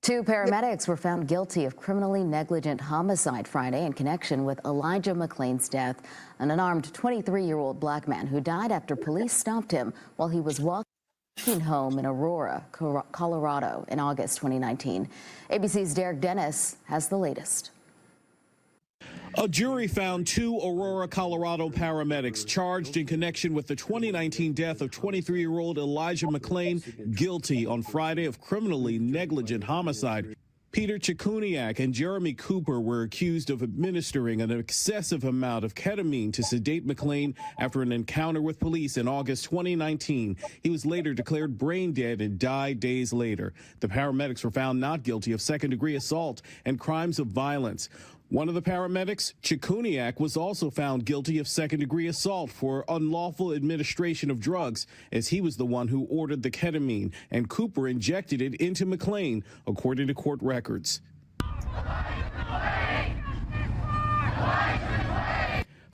Two paramedics were found guilty of criminally negligent homicide Friday in connection with Elijah Mcclain's death, an unarmed 23-year-old black man who died after police stopped him while he was walking home in Aurora, Colorado in August 2019. ABC's Derek Dennis has the latest. A jury found two Aurora, Colorado paramedics charged in connection with the 2019 death of 23-year-old Elijah Mcclain guilty on Friday of criminally negligent homicide. Peter Chikuniak and Jeremy Cooper were accused of administering an excessive amount of ketamine to sedate Mcclain after an encounter with police in August 2019. He was later declared brain dead and died days later. The paramedics were found not guilty of second-degree assault and crimes of violence. One of the paramedics, Chikuniak, was also found guilty of second-degree assault for unlawful administration of drugs, as he was the one who ordered the ketamine, and Cooper injected it into Mcclain, according to court records.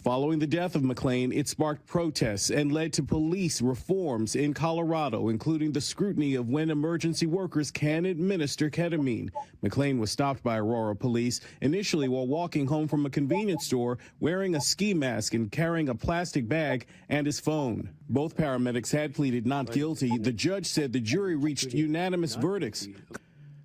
Following the death of Mcclain, it sparked protests and led to police reforms in Colorado, including the scrutiny of when emergency workers can administer ketamine. Mcclain was stopped by Aurora police initially while walking home from a convenience store wearing a ski mask and carrying a plastic bag and his phone. Both paramedics had pleaded not guilty. The judge said the jury reached unanimous verdicts.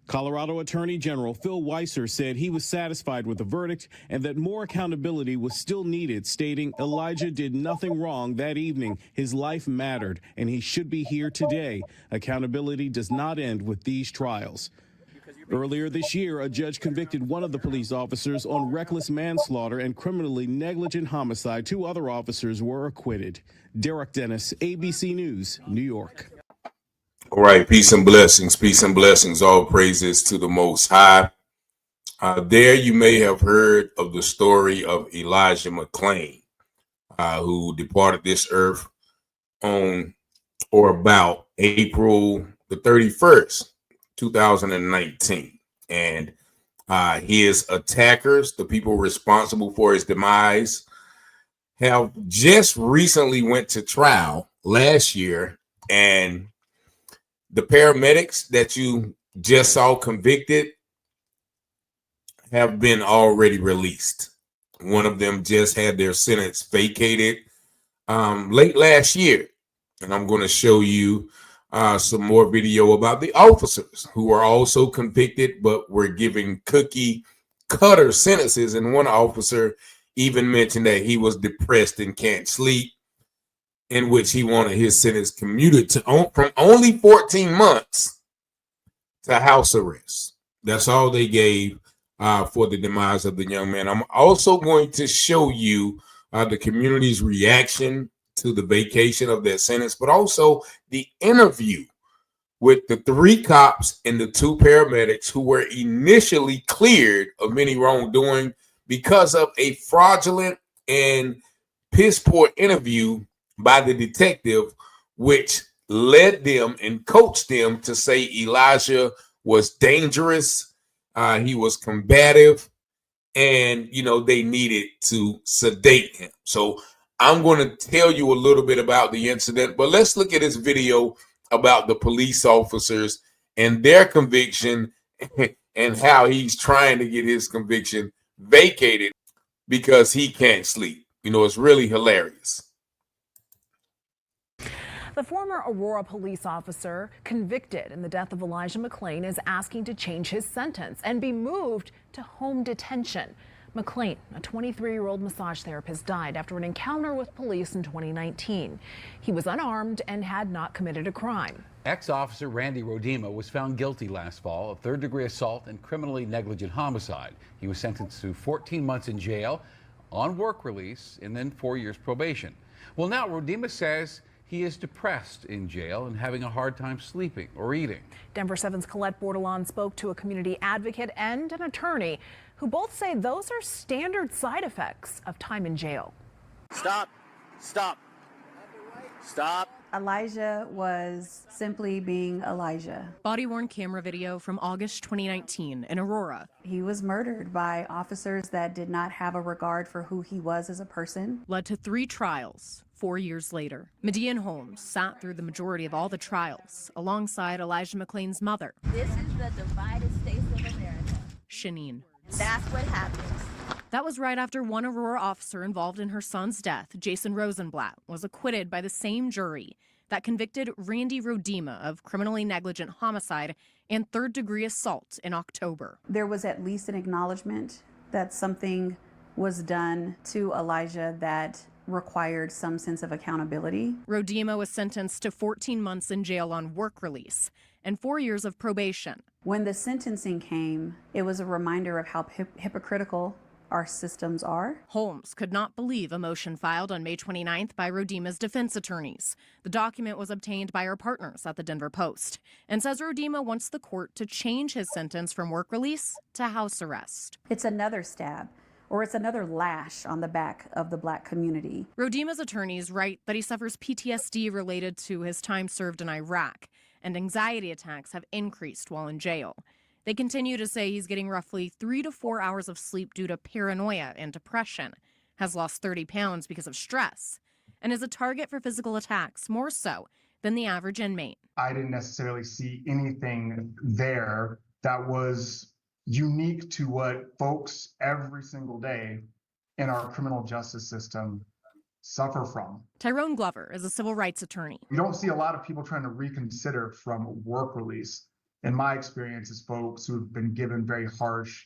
Colorado Attorney General Phil Weiser said he was satisfied with the verdict and that more accountability was still needed, stating Elijah did nothing wrong that evening. His life mattered, and he should be here today. Accountability does not end with these trials. Earlier this year, a judge convicted one of the police officers on reckless manslaughter and criminally negligent homicide. Two other officers were acquitted. Derek Dennis, ABC News, New York. All right, peace and blessings, all praises to the Most High. There you may have heard of the story of Elijah Mcclain, who departed this earth on or about April the 31st, 2019. And his attackers, the people responsible for his demise, have just recently went to trial last year, and the paramedics that you just saw convicted have been already released. One of them just had their sentence vacated late last year. And I'm going to show you some more video about the officers who were also convicted, but were given cookie cutter sentences. And one officer even mentioned that he was depressed and can't sleep, in which he wanted his sentence commuted to from only 14 months to house arrest. That's all they gave for the demise of the young man. I'm also going to show you the community's reaction to the vacation of that sentence, but also the interview with the three cops and the two paramedics who were initially cleared of any wrongdoing because of a fraudulent and piss poor interview by the detective, which led them and coached them to say Elijah was dangerous, he was combative, and, they needed to sedate him. So I'm going to tell you a little bit about the incident, but let's look at this video about the police officers and their conviction and how he's trying to get his conviction vacated because he can't sleep. It's really hilarious. The former Aurora police officer convicted in the death of Elijah Mcclain is asking to change his sentence and be moved to home detention. Mcclain, a 23-year-old massage therapist, died after an encounter with police in 2019. He was unarmed and had not committed a crime. Ex-officer Randy Rodema was found guilty last fall of third-degree assault and criminally negligent homicide. He was sentenced to 14 months in jail on work release and then 4 years probation. Well, now Rodema says he is depressed in jail and having a hard time sleeping or eating. Denver 7's Colette Bordelon spoke to a community advocate and an attorney who both say those are standard side effects of time in jail. Stop. Elijah was simply being Elijah. Body-worn camera video from August 2019 in Aurora. He was murdered by officers that did not have a regard for who he was as a person. Led to 3 trials. 4 years later, Median Holmes sat through the majority of all the trials alongside Elijah Mcclain's mother. This is the divided states Shanine. That's what happens. That was right after one Aurora officer involved in her son's death, Jason Rosenblatt, was acquitted by the same jury that convicted Randy Rodema of criminally negligent homicide and third-degree assault in October. There was at least an acknowledgement that something was done to Elijah that required some sense of accountability. Rodema was sentenced to 14 months in jail on work release and 4 years of probation. When the sentencing came, it was a reminder of how hypocritical our systems are. Holmes could not believe a motion filed on May 29th by Rodema's defense attorneys. The document was obtained by our partners at the Denver Post and says Rodema wants the court to change his sentence from work release to house arrest. It's another stab, or it's another lash on the back of the Black community. Rodema's attorneys write that he suffers PTSD related to his time served in Iraq, and anxiety attacks have increased while in jail. They continue to say he's getting roughly 3 to 4 hours of sleep due to paranoia and depression, has lost 30 pounds because of stress, and is a target for physical attacks more so than the average inmate. I didn't necessarily see anything there that was unique to what folks every single day in our criminal justice system suffer from. Tyrone Glover is a civil rights attorney. We don't see a lot of people trying to reconsider from work release. In my experience, is folks who have been given very harsh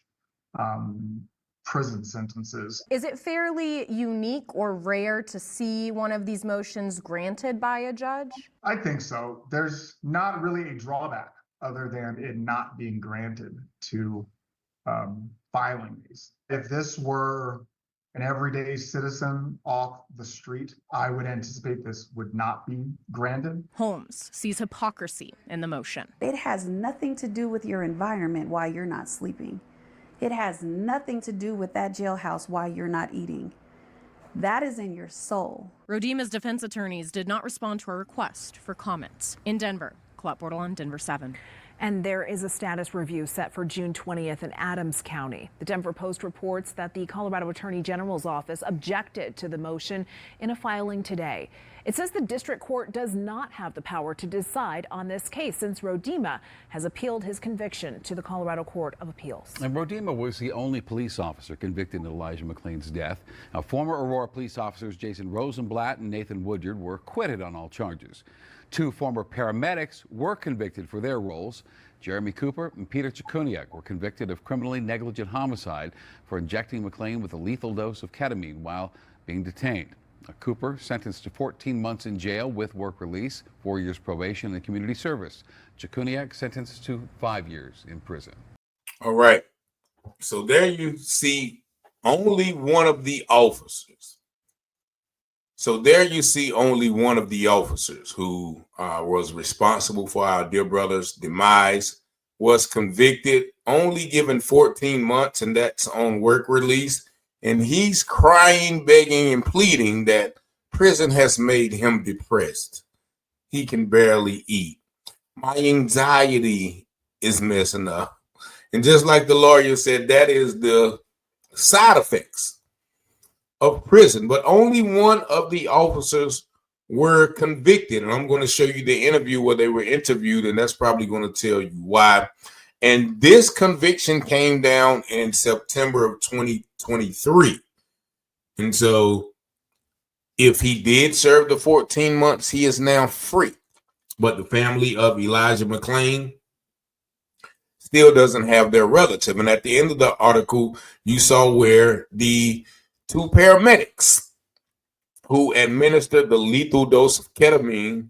prison sentences. Is it fairly unique or rare to see one of these motions granted by a judge? I think so. There's not really a drawback other than it not being granted to filing these. If this were an everyday citizen off the street, I would anticipate this would not be granted. Holmes sees hypocrisy in the motion. It has nothing to do with your environment while you're not sleeping. It has nothing to do with that jailhouse while you're not eating. That is in your soul. Rodema's defense attorneys did not respond to our request for comments. In Denver, Colette Bordelon, Denver 7. And there is a status review set for June 20th in Adams County. The Denver Post reports that the Colorado Attorney General's office objected to the motion in a filing today. It says the district court does not have the power to decide on this case since Rodema has appealed his conviction to the Colorado Court of Appeals. And Rodema was the only police officer convicted in Elijah Mcclain's death. Now, former Aurora police officers Jason Rosenblatt and Nathan Woodyard were acquitted on all charges. 2 former paramedics were convicted for their roles. Jeremy Cooper and Peter Chikuniak were convicted of criminally negligent homicide for injecting Mcclain with a lethal dose of ketamine while being detained. Cooper sentenced to 14 months in jail with work release, 4 years probation and community service. Chikuniak sentenced to 5 years in prison. All right. So there you see only one of the officers. So there you see only one of the officers who was responsible for our dear brother's demise was convicted, only given 14 months, and that's on work release. And he's crying, begging, and pleading that prison has made him depressed. He can barely eat. My anxiety is messing up. And just like the lawyer said, that is the side effects of prison. But only one of the officers were convicted. And I'm going to show you the interview where they were interviewed, and that's probably going to tell you why. And this conviction came down in September of 2023. And so if he did serve the 14 months, he is now free. But the family of Elijah Mcclain still doesn't have their relative. And at the end of the article, you saw where the 2 paramedics who administered the lethal dose of ketamine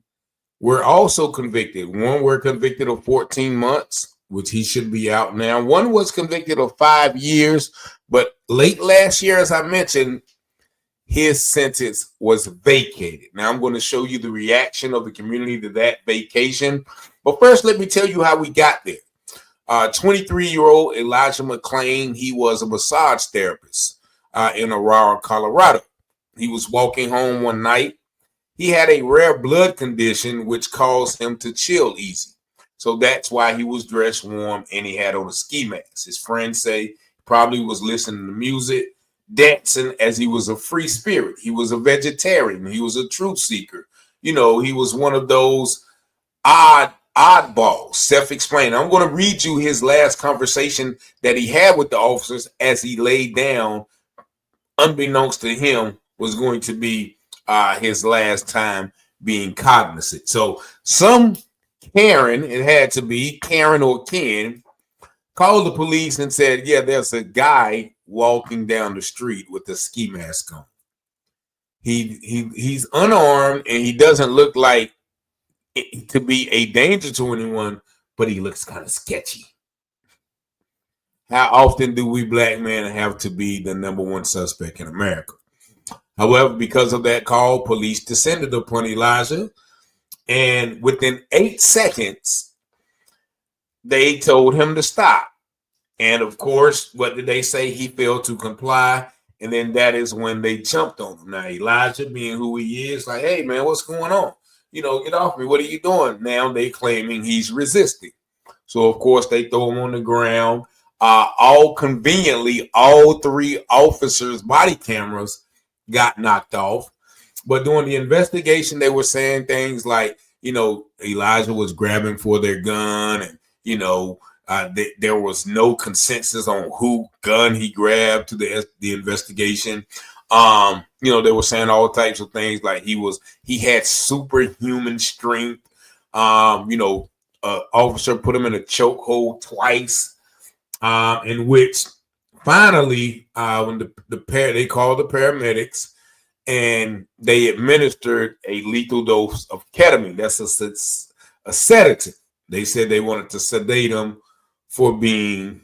were also convicted. One were convicted of 14 months, which he should be out now. One was convicted of 5 years, but late last year, as I mentioned, his sentence was vacated. Now I'm going to show you the reaction of the community to that vacation. But first, let me tell you how we got there. 23-year-old Elijah Mcclain, he was a massage therapist in Aurora, Colorado. He was walking home one night. He had a rare blood condition which caused him to chill easy. So that's why he was dressed warm and he had on a ski mask. His friends say he probably was listening to music, dancing, as he was a free spirit. He was a vegetarian. He was a truth seeker. You know, he was one of those odd oddball, self-explained. I'm going to read you his last conversation that he had with the officers as he laid down, unbeknownst to him, was going to be his last time being cognizant. So some Karen, it had to be Karen or Ken, called the police and said, yeah, there's a guy walking down the street with a ski mask on. He's unarmed and he doesn't look like to be a danger to anyone, but he looks kind of sketchy. How often do we black men have to be the number one suspect in America? However, because of that call, police descended upon Elijah, and within 8 seconds, they told him to stop. And of course, what did they say? He failed to comply. And then that is when they jumped on him. Now, Elijah, being who he is, like, hey, man, what's going on? You know, get off me. What are you doing? Now they claiming he's resisting. So, of course, they throw him on the ground. All conveniently, all 3 officers' body cameras got knocked off. But during the investigation, they were saying things like, you know, Elijah was grabbing for their gun, and, you know, there was no consensus on who gun he grabbed to the investigation. You know, they were saying all types of things like he had superhuman strength. You know, officer put him in a chokehold twice, in which finally, when they called the paramedics and they administered a lethal dose of ketamine. That's a sedative. They said they wanted to sedate him for being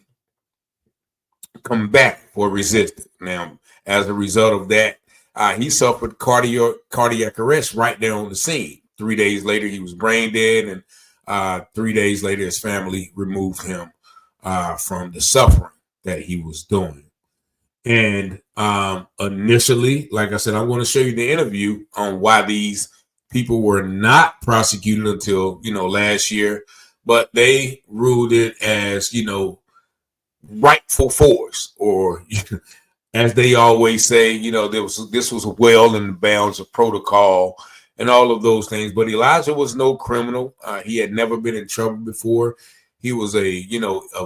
combative, for resisting. Now, as a result of that, he suffered cardiac arrest right there on the scene. 3 days later, he was brain dead, and 3 days later, his family removed him from the suffering that he was doing. And initially, like I said, I'm going to show you the interview on why these people were not prosecuted until, you know, last year, but they ruled it as, you know, rightful force, or as they always say, you know, this was well in the bounds of protocol and all of those things. But Elijah was no criminal. He had never been in trouble before. He was a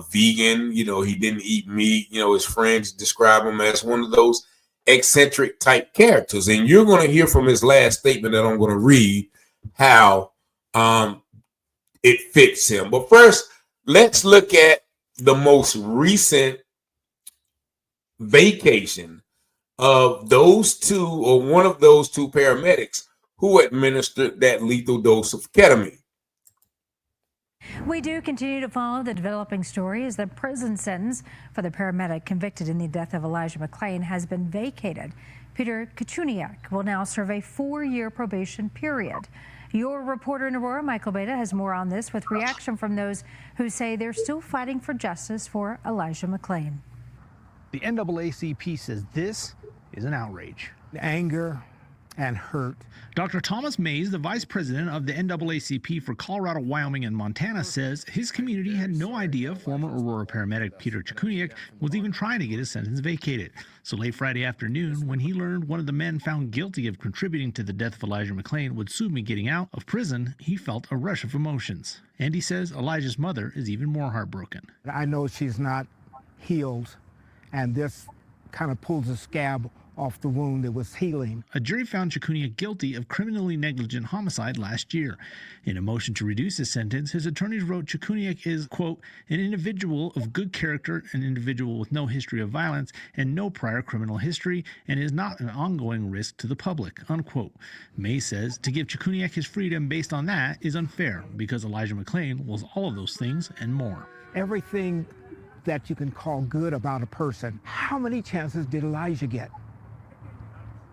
vegan. You know, he didn't eat meat. You know, his friends describe him as one of those eccentric type characters. And you're going to hear from his last statement that I'm going to read how it fits him. But first, let's look at the most recent vacation of those 2, or one of those 2 paramedics who administered that lethal dose of ketamine. We do continue to follow the developing story as the prison sentence for the paramedic convicted in the death of Elijah Mcclain has been vacated. Peter Kuchuniak will now serve a 4-year probation period. Your reporter in Aurora, Michael Beta, has more on this, with reaction from those who say they're still fighting for justice for Elijah Mcclain. The NAACP says this is an outrage. Anger and hurt. Dr. Thomas Mays, the vice president of the NAACP for Colorado, Wyoming, and Montana, says his community had no idea former Aurora paramedic Peter Kuchuniak was even trying to get his sentence vacated. So late Friday afternoon, when he learned one of the men found guilty of contributing to the death of Elijah Mcclain would soon be getting out of prison, he felt a rush of emotions. And he says Elijah's mother is even more heartbroken. I know she's not healed, and this kind of pulls a scab off the wound that was healing. A jury found Kuchuniak guilty of criminally negligent homicide last year. In a motion to reduce his sentence, his attorneys wrote Kuchuniak is, quote, an individual of good character, an individual with no history of violence and no prior criminal history, and is not an ongoing risk to the public, unquote. May says to give Kuchuniak his freedom based on that is unfair because Elijah Mcclain was all of those things and more. Everything that you can call good about a person, how many chances did Elijah get?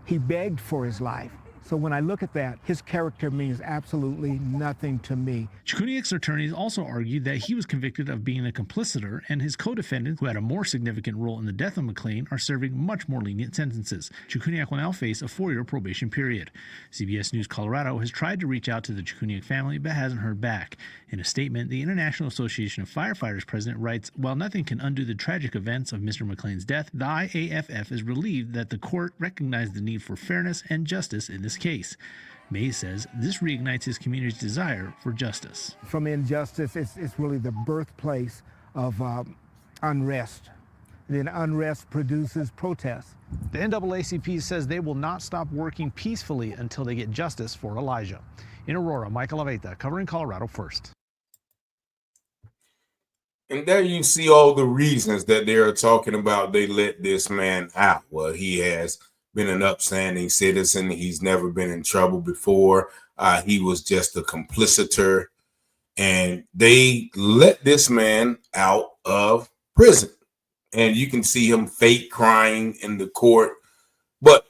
He begged for his life. So when I look at that, his character means absolutely nothing to me. Kuchuniak's attorneys also argued that he was convicted of being a compliciter, and his co-defendants, who had a more significant role in the death of Mcclain, are serving much more lenient sentences. Kuchuniak will now face a 4-year probation period. CBS News Colorado has tried to reach out to the Kuchuniak family but hasn't heard back. In a statement, the International Association of Firefighters president writes, while nothing can undo the tragic events of Mr. Mcclain's death, the IAFF is relieved that the court recognized the need for fairness and justice in this case. Mays says this reignites his community's desire for justice. From injustice, it's really the birthplace of unrest. Then unrest produces protest. The NAACP says they will not stop working peacefully until they get justice for Elijah. In Aurora, Michael Aveta, covering Colorado First. And there you see all the reasons that they are talking about they let this man out. Well, he has been an upstanding citizen. He's never been in trouble before. He was just a complicitor. And they let this man out of prison. And you can see him fake crying in the court. But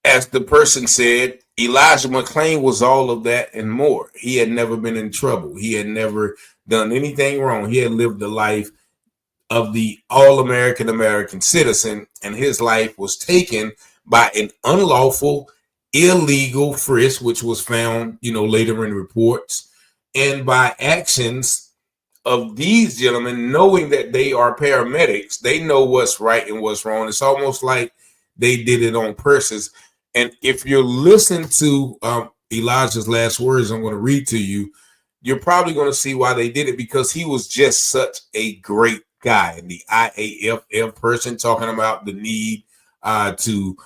as the person said, Elijah Mcclain was all of that and more. He had never been in trouble. He had never done anything wrong. He had lived the life of the all-American citizen, and his life was taken by an unlawful, illegal frisk, which was found, later in reports, and by actions of these gentlemen, knowing that they are paramedics. They know what's right and what's wrong. It's almost like they did it on purpose. And if you're listening to Elijah's last words, I'm going to read to you, you're probably going to see why they did it, because he was just such a great guy. And the IAFF person talking about the need to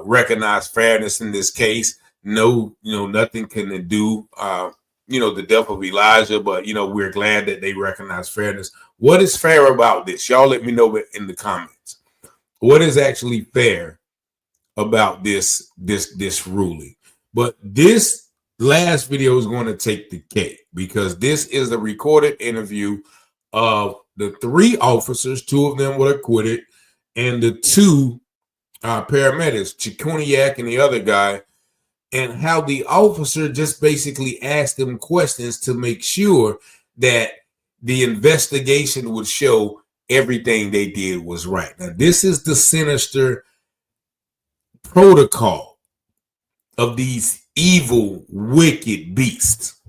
recognize fairness in this case. No, nothing can do, the death of Elijah, but, we're glad that they recognize fairness. What is fair about this? Y'all let me know in the comments. What is actually fair about this ruling? But this last video is going to take the cake, because this is a recorded interview of the 3 officers. 2 of them were acquitted, and the 2 paramedics, Chikuniak and the other guy, and how the officer just basically asked them questions to make sure that the investigation would show everything they did was right. Now, this is the sinister protocol of these evil, wicked beasts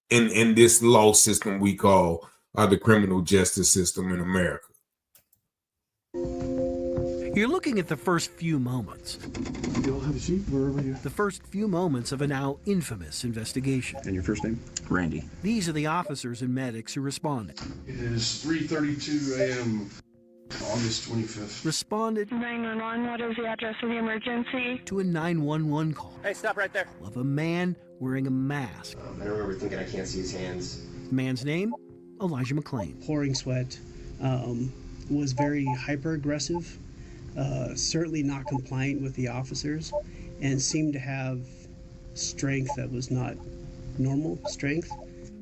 in this law system we call the criminal justice system in America. You're looking at the first few moments. You'll have a seat wherever you... The first few moments of a now infamous investigation. And your first name? Randy. These are the officers and medics who responded. It is 3:32 a.m. August 25th. Responded 911, what is the address of the emergency? To a 911 call. Hey, stop right there. Of a man wearing a mask. I remember thinking I can't see his hands. The man's name? Elijah Mcclain. Pouring sweat, was very hyper-aggressive, certainly not compliant with the officers, and seemed to have strength that was not normal strength.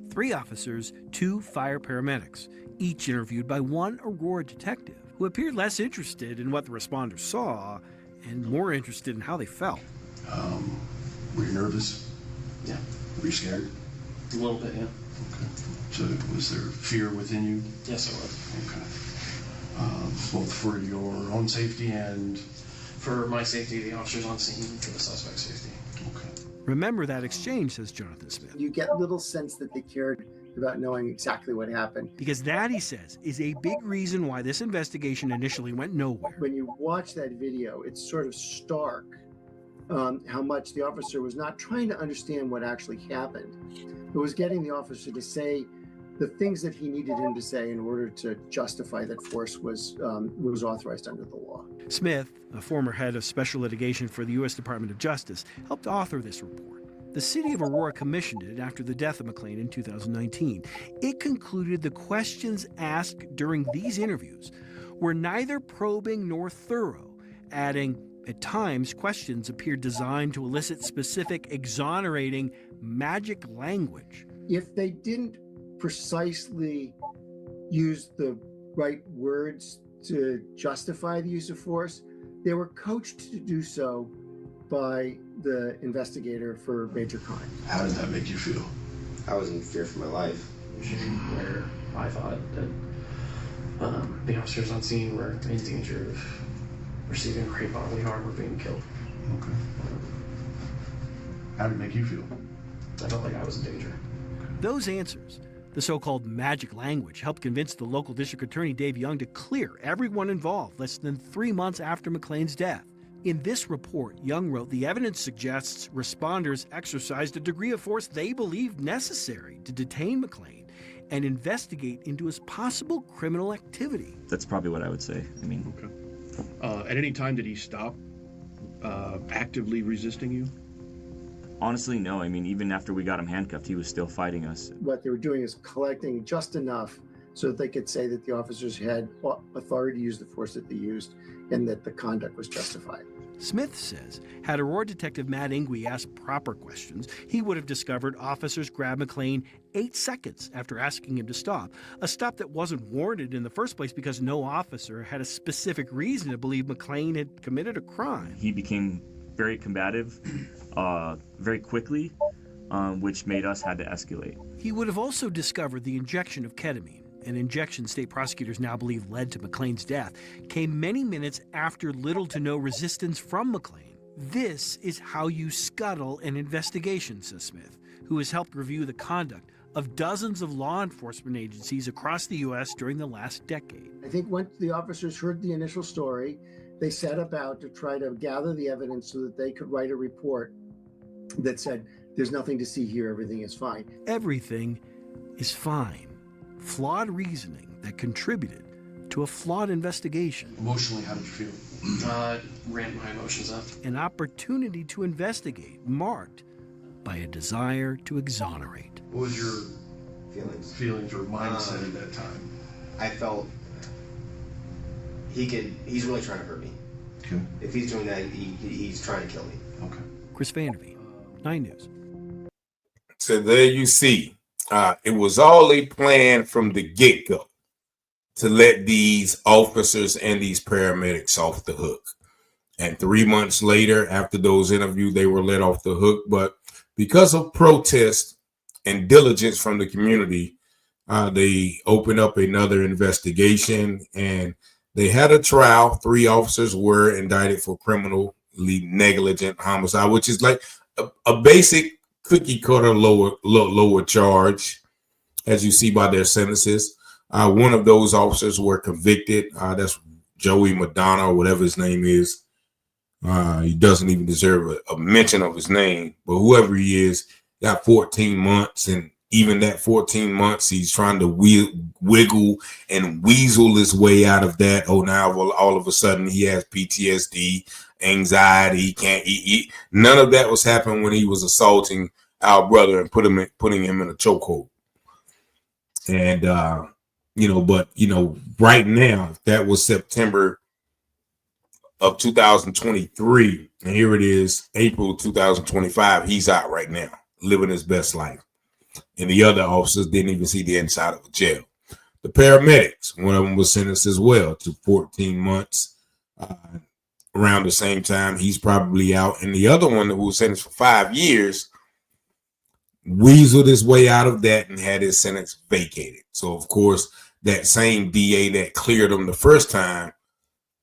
3 officers, 2 fire paramedics, each interviewed by one Aurora detective who appeared less interested in what the responders saw and more interested in how they felt. Were you nervous? Yeah. Were you scared? A little bit, yeah. Okay. So was there fear within you? Yes, I was. Okay. Both for your own safety and... For my safety, the officers on scene, for the suspect's safety. Okay. Remember that exchange, says Jonathan Smith. You get little sense that they cared about knowing exactly what happened. Because that, he says, is a big reason why this investigation initially went nowhere. When you watch that video, it's sort of stark how much the officer was not trying to understand what actually happened. It was getting the officer to say the things that he needed him to say in order to justify that force was authorized under the law. Smith, a former head of special litigation for the U.S. Department of Justice, helped author this report. The city of Aurora commissioned it after the death of Mcclain in 2019. It concluded the questions asked during these interviews were neither probing nor thorough, adding, at times, questions appeared designed to elicit specific, exonerating, magic language. If they didn't precisely use the right words to justify the use of force, they were coached to do so by the investigator for major crime. How did that make you feel? I was in fear for my life. Where I thought that the officers on scene were in danger of receiving great bodily harm or being killed. Okay. How did it make you feel? I felt like I was in danger. Those answers, the so-called magic language, helped convince the local district attorney Dave Young to clear everyone involved less than 3 months after Mcclain's death. In this report, Young wrote, the evidence suggests responders exercised a degree of force they believed necessary to detain Mcclain and investigate into his possible criminal activity. That's probably what I would say. I mean, okay. At any time, did he stop actively resisting you? Honestly, no. I mean, even after we got him handcuffed, he was still fighting us. What they were doing is collecting just enough so that they could say that the officers had authority to use the force that they used and that the conduct was justified. Smith says, had Aurora Detective Matt Ingwe asked proper questions, he would have discovered officers grabbed Mcclain 8 seconds after asking him to stop, a stop that wasn't warranted in the first place because no officer had a specific reason to believe Mcclain had committed a crime. He became very combative very quickly, which made us had to escalate. He would have also discovered the injection of ketamine, an injection state prosecutors now believe led to Mcclain's death, came many minutes after little to no resistance from Mcclain. This is how you scuttle an investigation, says Smith, who has helped review the conduct of dozens of law enforcement agencies across the U.S. during the last decade. I think once the officers heard the initial story, they set about to try to gather the evidence so that they could write a report that said, there's nothing to see here, everything is fine. Everything is fine. Flawed reasoning that contributed to a flawed investigation. Emotionally, how did you feel? Ran my emotions up. An opportunity to investigate marked by a desire to exonerate. What was your feelings or mindset at that time? I felt he's really trying to hurt me. Okay. If he's doing that, he's trying to kill me. Okay. Chris Vanderveen, 9 News. So there you see. It was all a plan from the get-go to let these officers and these paramedics off the hook. And 3 months later, after those interviews, they were let off the hook. But because of protest and diligence from the community, they opened up another investigation and they had a trial. 3 officers were indicted for criminally negligent homicide, which is like a basic cookie cutter lower charge, as you see by their sentences. One of those officers were convicted. That's Joey Madonna, or whatever his name is. He doesn't even deserve a mention of his name, but whoever he is, got 14 months, and even that 14 months, he's trying to wiggle and weasel his way out of that. Oh, now all of a sudden he has PTSD, anxiety, he can't eat. None of that was happening when he was assaulting our brother and putting him in a chokehold. And right now, that was September of 2023, and here it is, April 2025. He's out right now, living his best life. And the other officers didn't even see the inside of a jail. The paramedics, one of them was sentenced as well to 14 months. Around the same time, he's probably out. And the other one who was sentenced for 5 years weaseled his way out of that and had his sentence vacated. So, of course, that same DA that cleared him the first time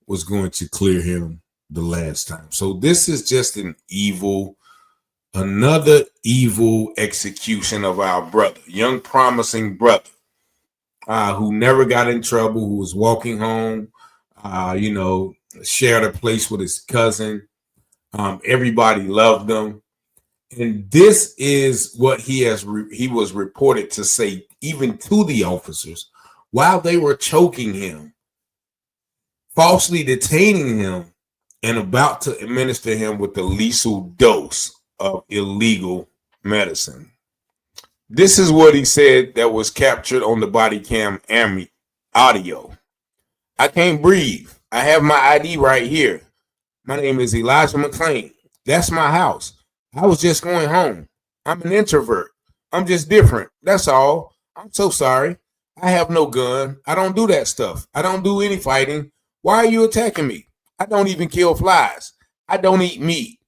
was going to clear him the last time. So this is just another evil execution of our brother, young promising brother, who never got in trouble, who was walking home, shared a place with his cousin. Everybody loved him. And this is what he was reported to say, even to the officers, while they were choking him, falsely detaining him, and about to administer him with the lethal dose of illegal medicine. This is what he said that was captured on the body cam audio. I can't breathe. I have my ID right here. My name is Elijah Mcclain. That's my house. I was just going home. I'm an introvert. I'm just different. That's all. I'm so sorry. I have no gun. I don't do that stuff. I don't do any fighting. Why are you attacking me? I don't even kill flies. I don't eat meat.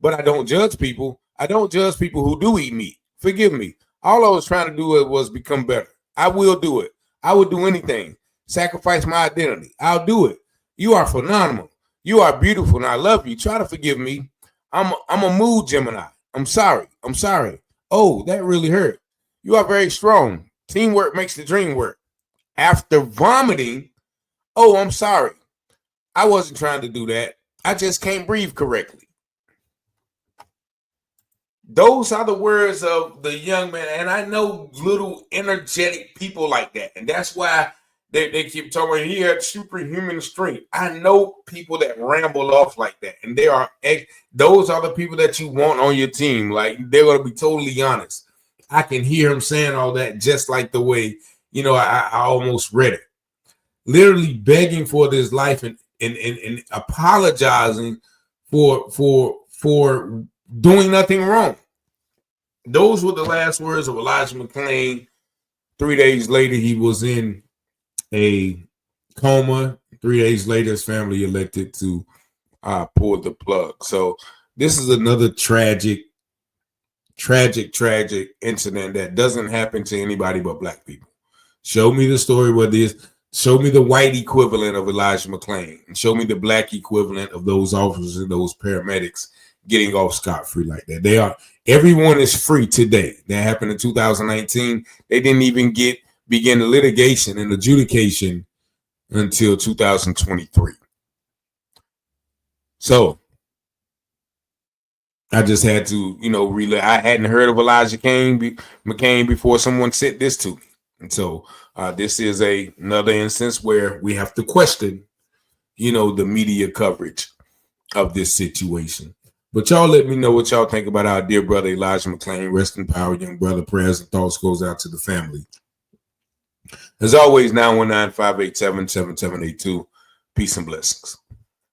But I don't judge people. I don't judge people who do eat meat. Forgive me. All I was trying to do was become better. I will do it. I would do anything. Sacrifice my identity. I'll do it. You are phenomenal. You are beautiful, and I love you. Try to forgive me. I'm a mood Gemini. I'm sorry. I'm sorry. Oh, that really hurt. You are very strong. Teamwork makes the dream work. After vomiting, oh, I'm sorry. I wasn't trying to do that. I just can't breathe correctly. Those are the words of the young man. And I know little energetic people like that. And that's why they keep talking, he had superhuman strength. I know people that ramble off like that. And those are the people that you want on your team. Like, they're going to be totally honest. I can hear him saying all that just like the way, I almost read it. Literally begging for this life and apologizing for doing nothing wrong. Those were the last words of Elijah Mcclain. 3 days later, he was in a coma. 3 days later, his family elected to pull the plug. So this is another tragic incident that doesn't happen to anybody but Black people. Show me the story where this. Show me the white equivalent of Elijah Mcclain, and show me the Black equivalent of those officers and those paramedics getting off scot-free like that. Everyone is free today. That happened in 2019. They didn't even begin the litigation and adjudication until 2023. So I just had to, relay. I hadn't heard of Elijah McClain before someone said this to me. And so this is another instance where we have to question, the media coverage of this situation. But y'all let me know what y'all think about our dear brother Elijah Mcclain. Rest in power, young brother. Prayers and thoughts goes out to the family. As always, 919-587-7782. Peace and blessings.